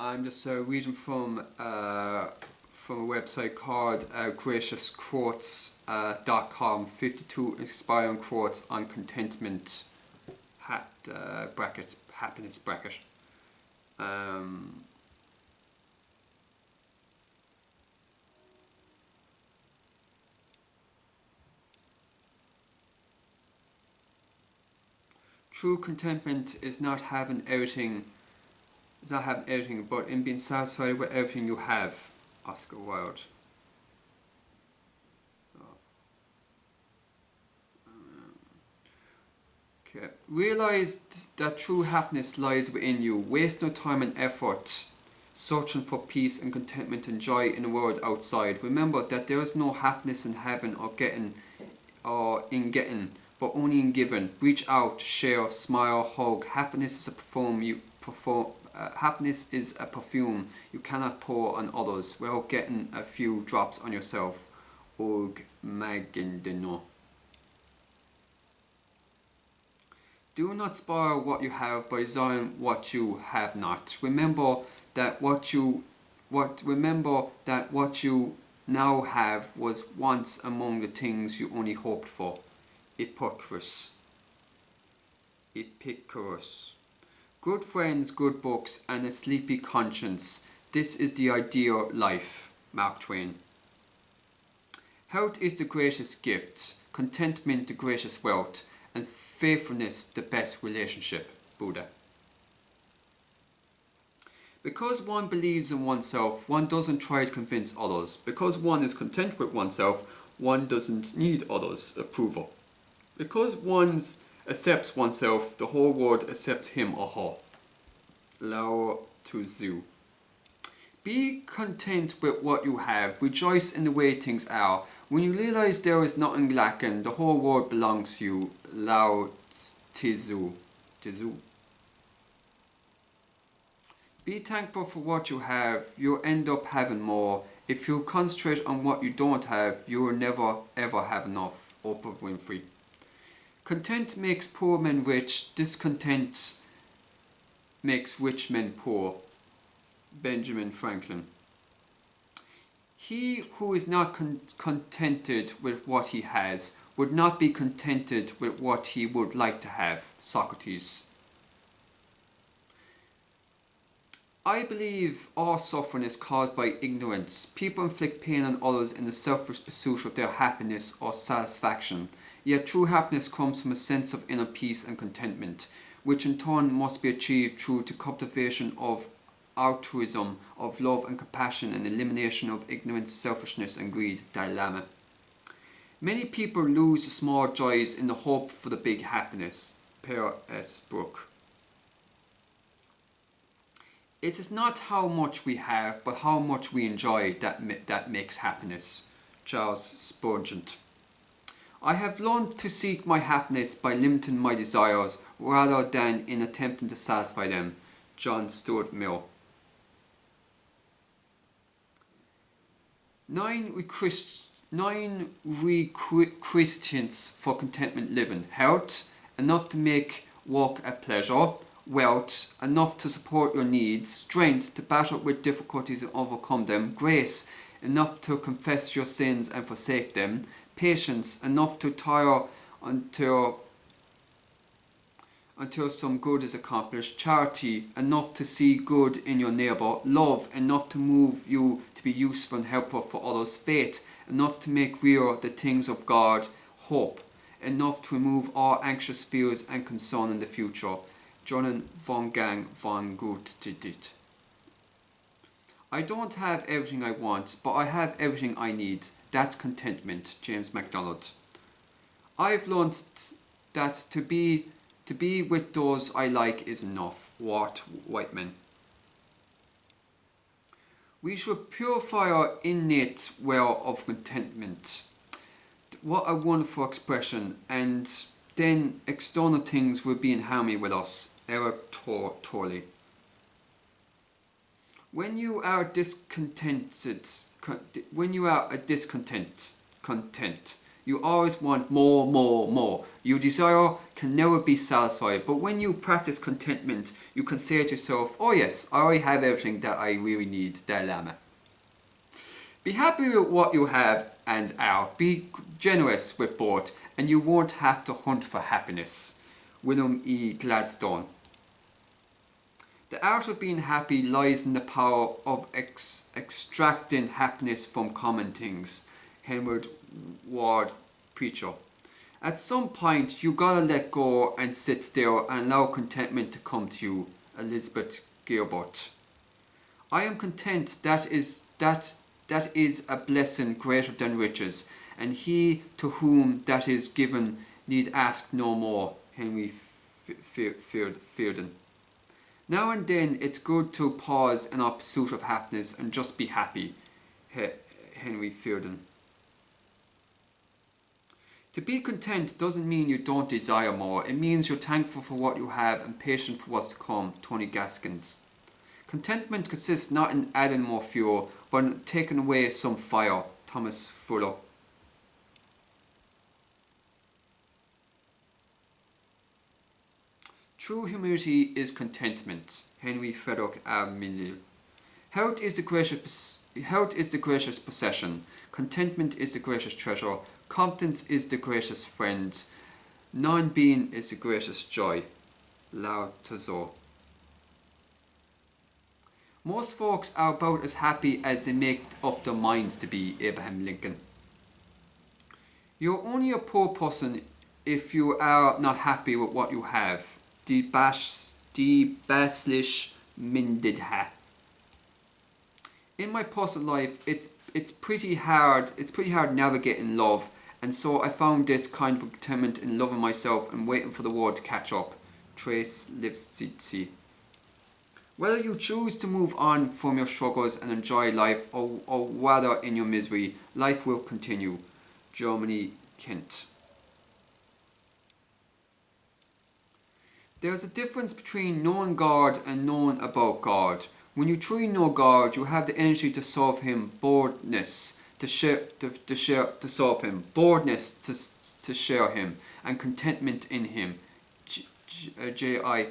I'm just reading from a website called graciousquotes.com. 52 inspiring quotes on contentment. Brackets happiness bracket. True contentment is not having everything. But in being satisfied with everything you have. Oscar Wilde. Okay. Realize that true happiness lies within you. Waste no time and effort searching for peace and contentment and joy in the world outside. Remember that there is no happiness in having or in getting, but only in giving. Reach out, share, smile, hug. Happiness is a perfume you cannot pour on others without getting a few drops on yourself. Og Magendino. Do not spoil what you have by desiring what you have not. Remember that what you now have was once among the things you only hoped for. Epicurus. Good friends, good books, and a sleepy conscience. This is the ideal life. Mark Twain. Health is the greatest gift, contentment the greatest wealth, and faithfulness the best relationship. Buddha. Because one believes in oneself, one doesn't try to convince others. Because one is content with oneself, one doesn't need others' approval. Because one accepts oneself, the whole world accepts him or her. Lao Tzu. Be content with what you have. Rejoice in the way things are. When you realize there is nothing lacking, the whole world belongs to you. Lao Tzu. Be thankful for what you have. You'll end up having more. If you concentrate on what you don't have, you will never ever have enough. Oprah Winfrey. Content makes poor men rich. Discontent makes rich men poor. Benjamin Franklin. He who is not contented with what he has would not be contented with what he would like to have. Socrates. I believe all suffering is caused by ignorance. People inflict pain on others in the selfish pursuit of their happiness or satisfaction. Yet true happiness comes from a sense of inner peace and contentment, which in turn must be achieved through the cultivation of altruism, of love and compassion, and elimination of ignorance, selfishness and greed. Dalai Lama. Many people lose the small joys in the hope for the big happiness. Per S. Brooke. It is not how much we have, but how much we enjoy that makes happiness. Charles Spurgeon. I have learned to seek my happiness by limiting my desires rather than in attempting to satisfy them. John Stuart Mill. 9 requisitions for contentment living. Health, enough to make work a pleasure. Wealth, enough to support your needs. Strength, to battle with difficulties and overcome them. Grace, enough to confess your sins and forsake them. Patience, enough to tire until some good is accomplished. Charity, enough to see good in your neighbour. Love, enough to move you to be useful and helpful for others. Faith, enough to make real the things of God. Hope, enough to remove all anxious fears and concern in the future. Jonan Wolfgang von Goethe. I don't have everything I want, but I have everything I need. That's contentment. James MacDonald. I've learned that to be with those I like is enough. Walt Whitman. We should purify our innate well of contentment. What a wonderful expression. And then external things will be in harmony with us. Eric Torley. When you are discontent, You always want more, more, more. Your desire can never be satisfied. But when you practice contentment, you can say to yourself, oh yes, I already have everything that I really need. Dalai Lama. Be happy with what you have and are. Be generous with both, and you won't have to hunt for happiness. William E. Gladstone. The art of being happy lies in the power of extracting happiness from common things. Henry Ward Preacher. At some point, you gotta let go and sit still and allow contentment to come to you. Elizabeth Gilbert. I am content. That is a blessing greater than riches, and he to whom that is given need ask no more. Henry Fearden. Now and then it's good to pause in our pursuit of happiness and just be happy. Henry Fearden. To be content doesn't mean you don't desire more. It means you're thankful for what you have and patient for what's to come. Tony Gaskins. Contentment consists not in adding more fuel, but in taking away some fire. Thomas Fuller. True humility is contentment. Henry Frederick Arminiel. Health is the greatest possession. Contentment is the greatest treasure. Confidence is the greatest friend. Non-being is the greatest joy. Lao Tzu. Most folks are about as happy as they make up their minds to be. Abraham Lincoln. You're only a poor person if you are not happy with what you have. Die Baslich Mindidha. In my personal life, it's pretty hard navigating love, and so I found this kind of contentment in loving myself and waiting for the world to catch up. Trace Livsitsy. Whether you choose to move on from your struggles and enjoy life, or whether in your misery, life will continue. Germany, Kent. There is a difference between knowing God and knowing about God. When you truly know God, you have the energy to serve Him, boldness to serve Him, boldness to share Him, and contentment in Him. J.I.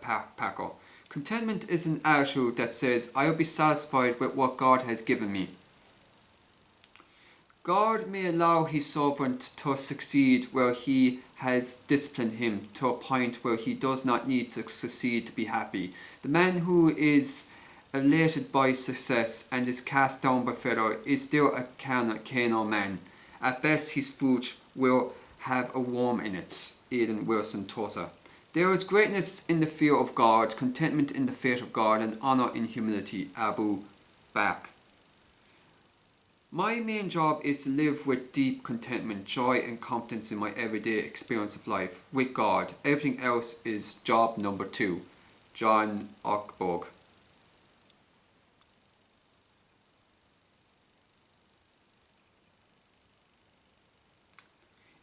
Packer. Contentment is an attitude that says, I will be satisfied with what God has given me. God may allow His servant to succeed where He has disciplined him to a point where he does not need to succeed to be happy. The man who is elated by success and is cast down by failure is still a carnal man. At best, his fruit will have a worm in it. Aidan Wilson Tozer. There is greatness in the fear of God, contentment in the faith of God, and honour in humility. Abu Bakr. My main job is to live with deep contentment, joy and confidence in my everyday experience of life with God. Everything else is job number 2. John Ockborg.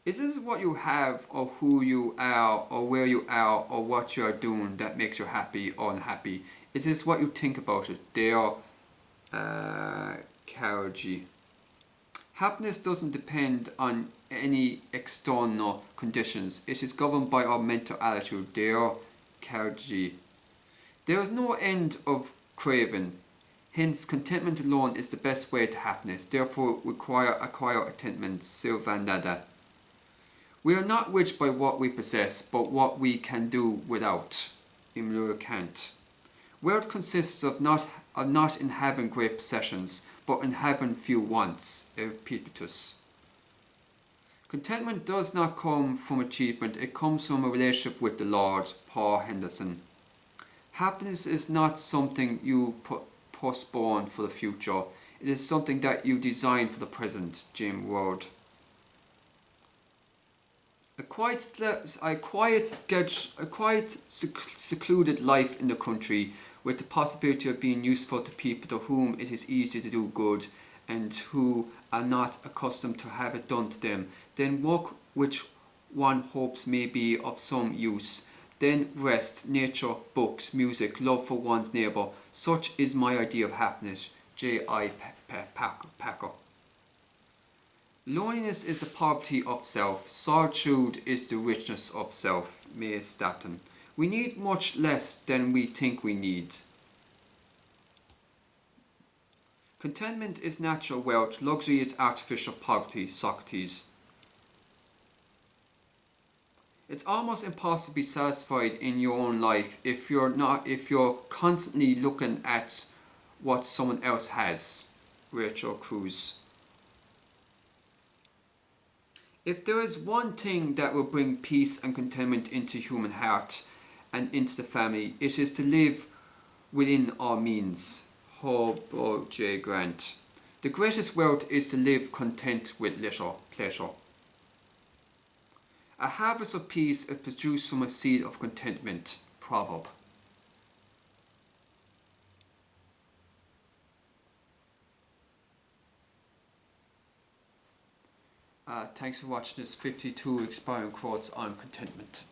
Is this what you have, or who you are, or where you are, or what you are doing that makes you happy or unhappy? Is this what you think about it? Dale Carnegie. Happiness doesn't depend on any external conditions. It is governed by our mental attitude. Dale Carnegie. There is no end of craving. Hence, contentment alone is the best way to happiness. Therefore, acquire contentment. Silvanada. We are not rich by what we possess, but what we can do without. Immanuel Kant. Wealth consists of not in having great possessions, but in having few wants. Epictetus. Contentment does not come from achievement, it comes from a relationship with the Lord. Paul Henderson. Happiness is not something you postpone for the future, it is something that you design for the present. Jim Ward. A quiet secluded life in the country, with the possibility of being useful to people to whom it is easy to do good and who are not accustomed to have it done to them, then work which one hopes may be of some use, then rest, nature, books, music, love for one's neighbour. Such is my idea of happiness. J.I. Packer. Loneliness is the poverty of self. Solitude is the richness of self. May Staton. We need much less than we think we need. Contentment is natural wealth. Luxury is artificial poverty. Socrates. It's almost impossible to be satisfied in your own life if you're constantly looking at what someone else has. Rachel Cruz. If there is one thing that will bring peace and contentment into human heart and into the family, it is to live within our means. Hobo J. Grant. The greatest wealth is to live content with little pleasure. A harvest of peace is produced from a seed of contentment. Proverb. Thanks for watching this 52 expiring quotes on contentment.